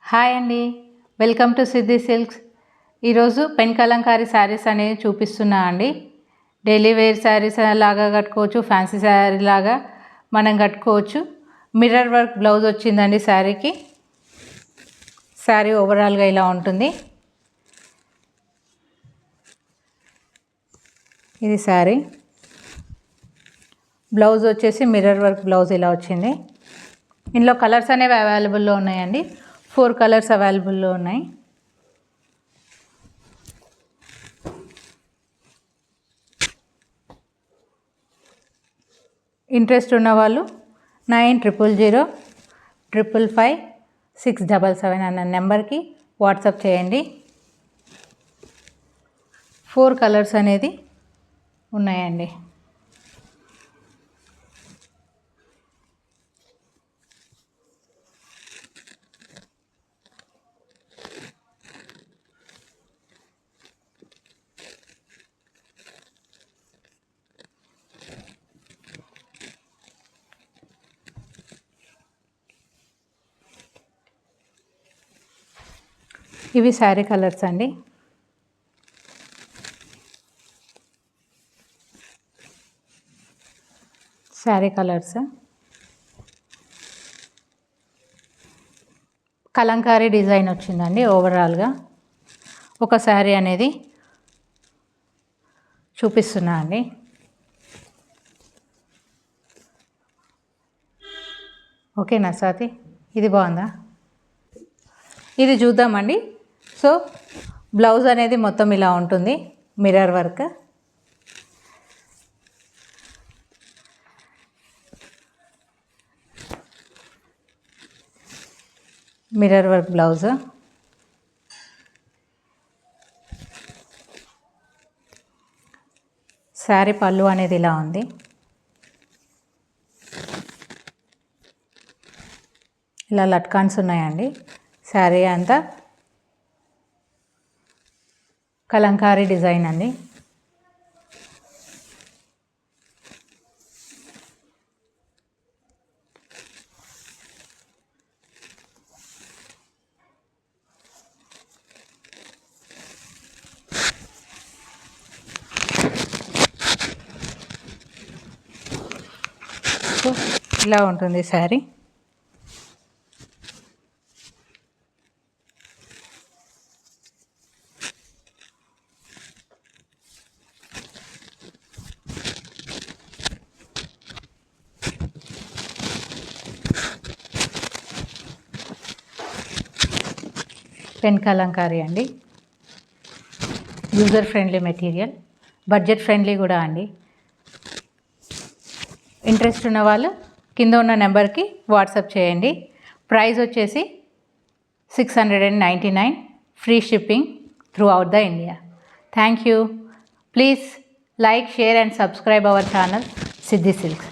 Hi అండి, welcome to Siddhi silks. ఈరోజు pen Kalamkari saris అనేవి చూపిస్తున్నా అండి. డైలీ వేర్ శారీస్ లాగా కట్టుకోవచ్చు, ఫ్యాన్సీ శారీ లాగా మనం కట్టుకోవచ్చు. మిర్రర్ వర్క్ బ్లౌజ్ వచ్చిందండి శారీకి. శారీ ఓవరాల్గా ఇలా ఉంటుంది. ఇది శారీ బ్లౌజ్ వచ్చేసి మిర్రర్ వర్క్ బ్లౌజ్ ఇలా వచ్చింది. ఇందులో కలర్స్ అనేవి అవైలబుల్లో ఉన్నాయండి. 4 కలర్స్ అవైలబుల్లో ఉన్నాయి. ఇంట్రెస్ట్ ఉన్న వాళ్ళు 9000555677 అన్న నెంబర్కి వాట్సాప్ చేయండి. 4 కలర్స్ అనేది ఉన్నాయండి. ఇవి శారీ కలర్స్ అండి. శారీ కలర్స్ కలంకారీ డిజైన్ వచ్చిందండి. ఓవరాల్గా ఒక శారీ అనేది చూపిస్తున్నా అండి. ఓకేనా స్వాతి? ఇది బాగుందా? ఇది చూద్దామండి. సో బ్లౌజ్ అనేది మొత్తం ఇలా ఉంటుంది. Mirror work, mirror work blouse. Sari పళ్ళు అనేది ఇలా ఉంది. ఇలా లట్కాన్స్ ఉన్నాయండి. శారీ అంతా కలంకారీ డిజైన్ అండి. సో ఇలా ఉంటుంది శారీ. పెన్ కలంకారీ అండి. User friendly material, budget friendly కూడా అండి. ఇంట్రెస్ట్ ఉన్న వాళ్ళు కింద ఉన్న నెంబర్కి వాట్సాప్ చేయండి. ప్రైస్ వచ్చేసి 699, free shipping through out the India. Thank you. Please like, share and subscribe our channel Siddhi silks.